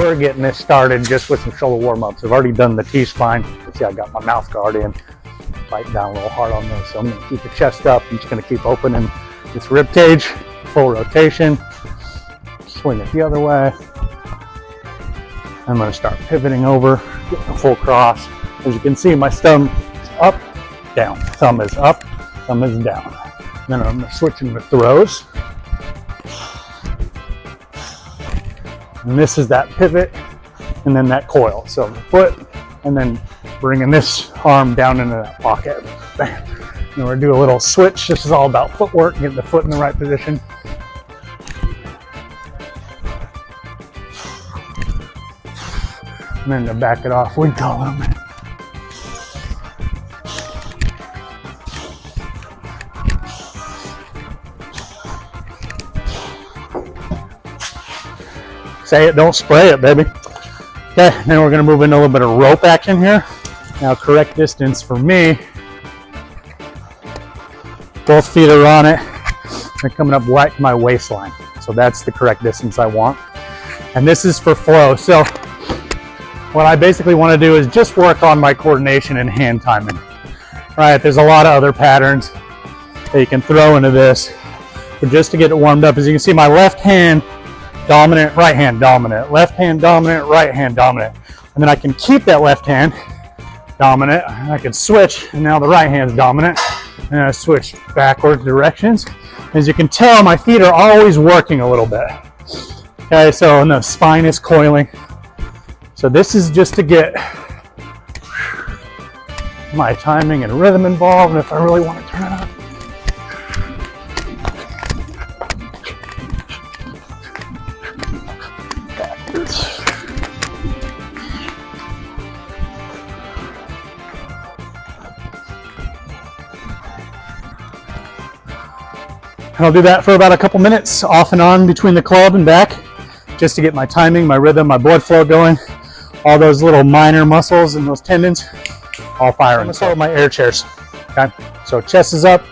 we're getting this started just with some shoulder warm-ups. I've already done the T-spine. See, I got my mouth guard in. Bite down a little hard on this, so I'm going to keep the chest up. I'm just going to keep opening this rib cage, full rotation. Swing it the other way. I'm going to start pivoting over, getting a full cross. As you can see, my thumb is up, down. Thumb is up, thumb is down. Then I'm going to switch into throws. And this is that pivot and then that coil. So the foot and then bringing this arm down into that pocket. Then we're going to do a little switch. This is all about footwork, getting the foot in the right position. And then to back it off, we go a little bit. Say it, don't spray it, baby. Okay, then we're gonna move into a little bit of rope action here. Now, correct distance for me. Both feet are on it. They're coming up right to my waistline. So that's the correct distance I want. And this is for flow. So what I basically want to do is just work on my coordination and hand timing. Right, there's a lot of other patterns that you can throw into this. But just to get it warmed up, as you can see, my left hand dominant, right hand dominant, left hand dominant, right hand dominant. And then I can keep that left hand dominant. I can switch, and now the right hand's dominant. And I switch backwards directions. As you can tell, my feet are always working a little bit. Okay, so the spine is coiling. So this is just to get my timing and rhythm involved, and if I really want to turn it up. And I'll do that for about a couple minutes, off and on between the club and back, just to get my timing, my rhythm, my blood flow going. All those little minor muscles and those tendons, all firing. I'm gonna start with my air chairs. Okay, so chest is up,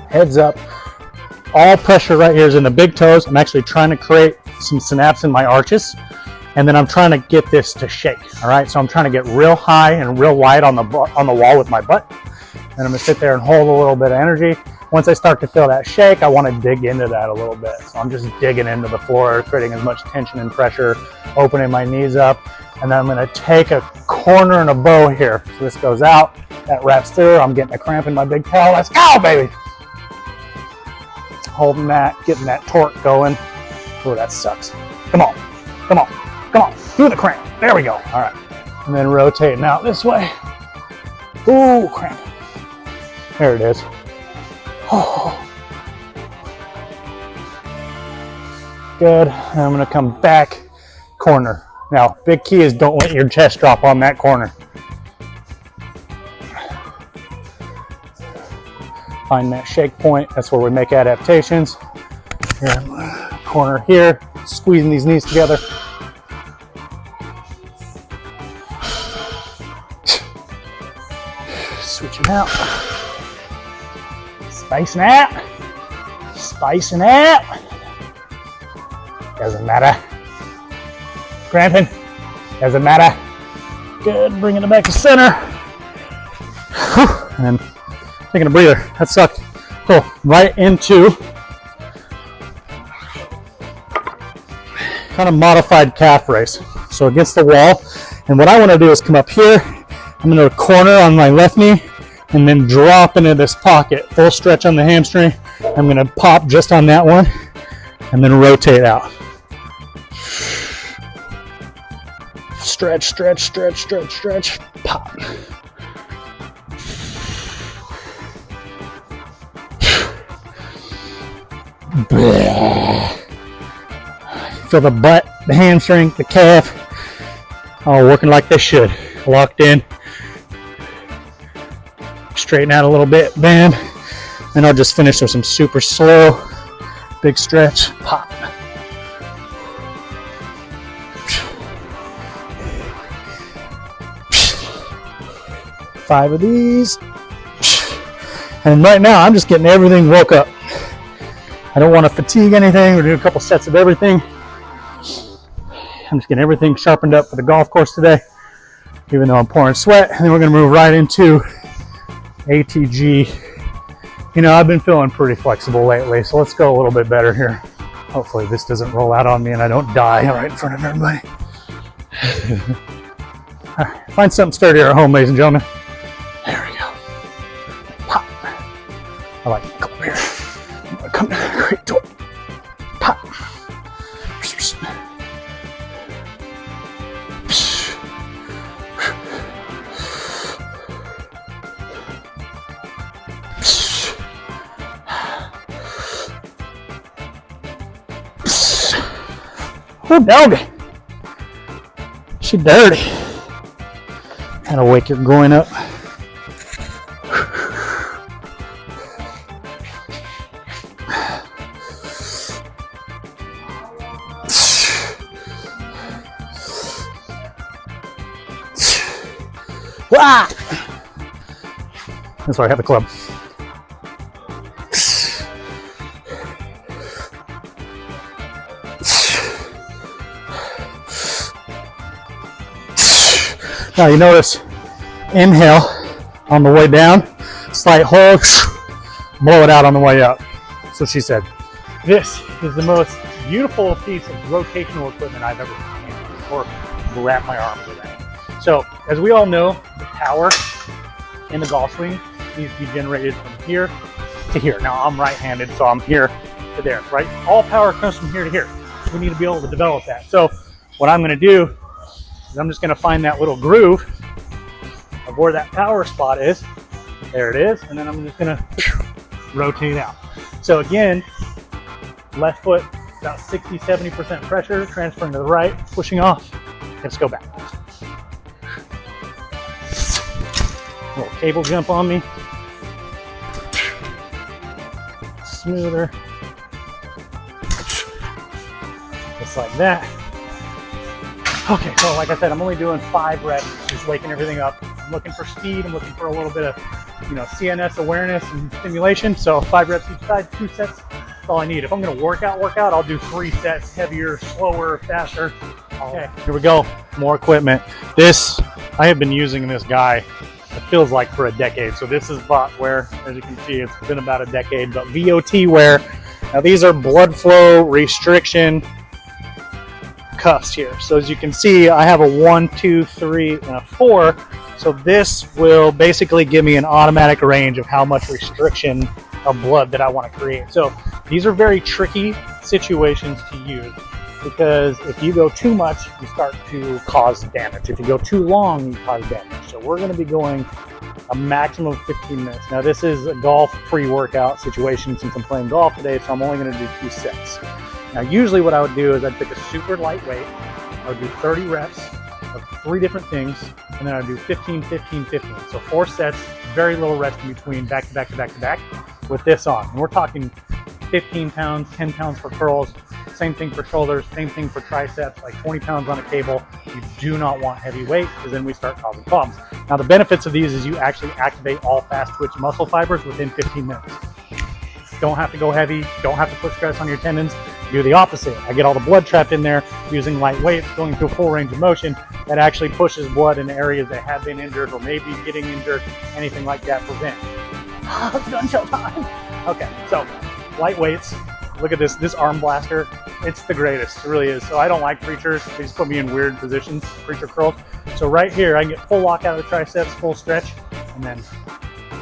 head's up. All pressure right here is in the big toes. I'm actually trying to create some synapse in my arches, and then I'm trying to get this to shake. All right, so I'm trying to get real high and real wide on the wall with my butt, and I'm gonna sit there and hold a little bit of energy. Once I start to feel that shake, I want to dig into that a little bit. So I'm just digging into the floor, creating as much tension and pressure, opening my knees up, and then I'm going to take a corner and a bow here. So this goes out, that wraps through. I'm getting a cramp in my big toe. Let's go, baby! Holding that, getting that torque going. Oh, that sucks. Come on, come on, come on. Do the cramp. There we go. All right. And then rotating out this way. Ooh, cramp. There it is. Oh. Good. And I'm going to come back corner. Now, big key is don't let your chest drop on that corner. Find that shake point. That's where we make adaptations. Here, corner here. Squeezing these knees together. Switching out. Spicing out. Spicing out. Doesn't matter. Cramping. Doesn't matter. Good. Bringing it back to center. Whew. And taking a breather. That sucked. Cool. Right into kind of modified calf raise. So against the wall. And what I want to do is come up here. I'm going to corner on my left knee and then drop into this pocket. Full stretch on the hamstring. I'm going to pop just on that one and then rotate out. Stretch, stretch, stretch, stretch, stretch, pop. Feel the butt, the hamstring, the calf, all working like they should. Locked in. Straighten out a little bit, bam. And I'll just finish with some super slow, big stretch, pop. Five of these. And right now I'm just getting everything woke up. I don't want to fatigue anything. We're doing a couple sets of everything. I'm just getting everything sharpened up for the golf course today, even though I'm pouring sweat. And then we're gonna move right into ATG. You know, I've been feeling pretty flexible lately, so let's go a little bit better here. Hopefully this doesn't roll out on me and I don't die right in front of everybody. All right, find something sturdier at home, ladies and gentlemen. There we go. Pop. I like it. Come over here. I'm gonna come to the crate door. Pop. Oh, doggy. She dirty. Gotta wake your groin up. Wah! That's why I have the club. Now you notice, inhale on the way down, slight hold, blow it out on the way up. So she said, this is the most beautiful piece of rotational equipment I've ever seen or wrap my arms around. So as we all know, the power in the golf swing needs to be generated from here to here. Now I'm right-handed, so I'm here to there, right? All power comes from here to here. We need to be able to develop that. So what I'm gonna do, I'm just going to find that little groove of where that power spot is. There it is. And then I'm just going to rotate out. So again, left foot, about 60-70% pressure, transferring to the right, pushing off. Let's go back. A little cable jump on me. Smoother. Just like that. Okay, so like I said, I'm only doing 5 reps, just waking everything up. I'm looking for speed, I'm looking for a little bit of, CNS awareness and stimulation. So 5 reps each side, 2 sets, that's all I need. If I'm gonna work out, I'll do 3 sets, heavier, slower, faster. Okay, here we go, more equipment. I have been using this guy, it feels like for a decade. So this is VOT-Wear, as you can see, it's been about a decade, but VOT-Wear. Now these are blood flow restriction cuffs here. So as you can see, I have a 1, 2, 3, and a 4. So this will basically give me an automatic range of how much restriction of blood that I want to create. So these are very tricky situations to use because if you go too much, you start to cause damage. If you go too long, you cause damage. So we're going to be going a maximum of 15 minutes. Now this is a golf pre-workout situation since I'm playing golf today, so I'm only going to do 2 sets. Now, usually what I would do is I'd pick a super lightweight. I would do 30 reps of 3 different things, and then I'd do 15, 15, 15. So 4 sets, very little rest in between, back to back to back to back, with this on. And we're talking 15 pounds, 10 pounds for curls, same thing for shoulders, same thing for triceps, like 20 pounds on a cable. You do not want heavy weight because then we start causing problems. Now, the benefits of these is you actually activate all fast twitch muscle fibers within 15 minutes. Don't have to go heavy, don't have to put stress on your tendons. Do the opposite. I get all the blood trapped in there using light weights, going through full range of motion that actually pushes blood in areas that have been injured or maybe getting injured, anything like that prevent. It's gun show time. Okay, so light weights. Look at this arm blaster. It's the greatest, it really is. So I don't like preachers. They just put me in weird positions, preacher curls. So right here, I can get full lock out of the triceps, full stretch, and then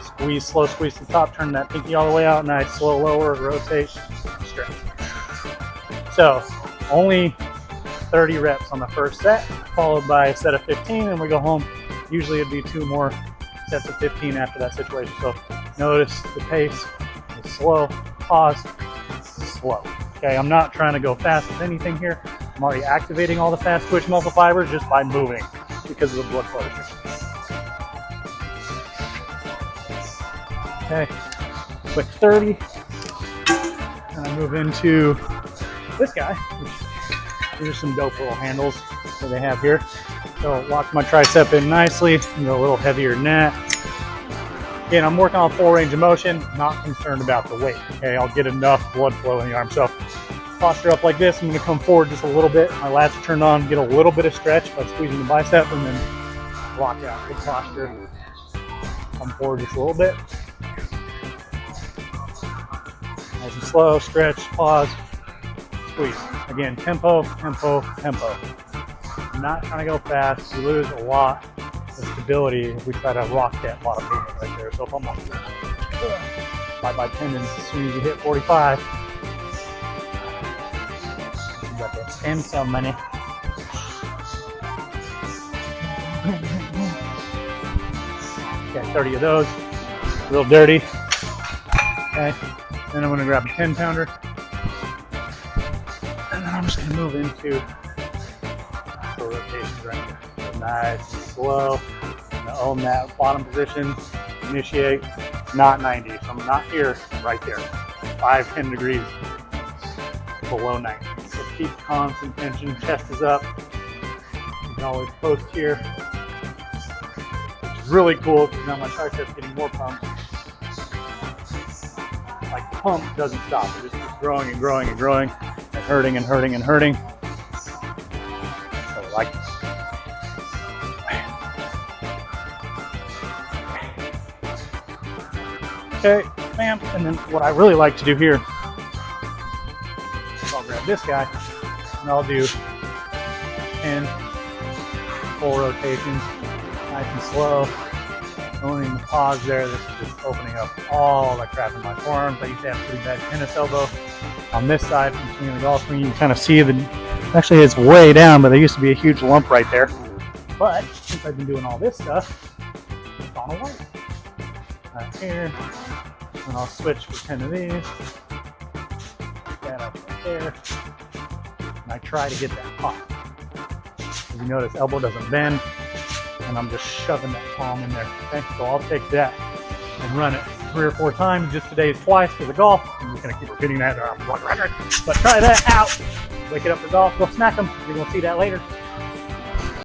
squeeze, slow squeeze to the top, turn that pinky all the way out, nice, slow lower, rotate, stretch. So only 30 reps on the first set, followed by a set of 15, and we go home. Usually it'd be 2 more sets of 15 after that situation. So notice the pace is slow, pause, slow. Okay, I'm not trying to go fast with anything here. I'm already activating all the fast twitch muscle fibers just by moving because of the blood flow restriction. Okay, quick 30, and I move into this guy, these are some dope little handles that they have here. So it locks my tricep in nicely, go a little heavier than that. Again, I'm working on full range of motion, not concerned about the weight. Okay, I'll get enough blood flow in the arm. So posture up like this. I'm going to come forward just a little bit. My lats are turned on, get a little bit of stretch by squeezing the bicep, and then lock out. Good posture. Come forward just a little bit. Nice and slow, stretch, pause, squeeze. Again, tempo, tempo, tempo. I'm not trying to go fast. You lose a lot of stability if we try to rock that bottom movement right there. So if I'm like by tendons, as soon as you hit 45, you got that stem cell money. Got 30 of those, real dirty. Okay, then I'm going to grab a 10-pounder, and then I'm just going to move into full rotations right here. So nice and slow. I'm going to own that bottom position, initiate, not 90. So I'm not here, I'm right there, 5-10 degrees below 90. So keep constant tension, chest is up. You can always post here. Really cool because now my triceps getting more pumped. Like the pump doesn't stop, it just keeps growing and growing and growing and hurting and hurting and hurting. So like okay, bam, and then what I really like to do here is I'll grab this guy and I'll do 10 full rotations. Nice and slow, owning the pause there. This is just opening up all the crap in my forearms. I used to have pretty bad tennis elbow on this side from swinging the golf swing. You can kind of see the, actually it's way down, but there used to be a huge lump right there. But since I've been doing all this stuff, it's gone away. Right here, and I'll switch for 10 of these. Put that up right there, and I try to get that pop. As you notice, elbow doesn't bend. And I'm just shoving that palm in there. Okay, so I'll take that and run it 3 or 4 times. Just today's twice for the golf. I'm just gonna keep repeating that. But try that out. Wake it up for golf. Go smack them. You're gonna see that later.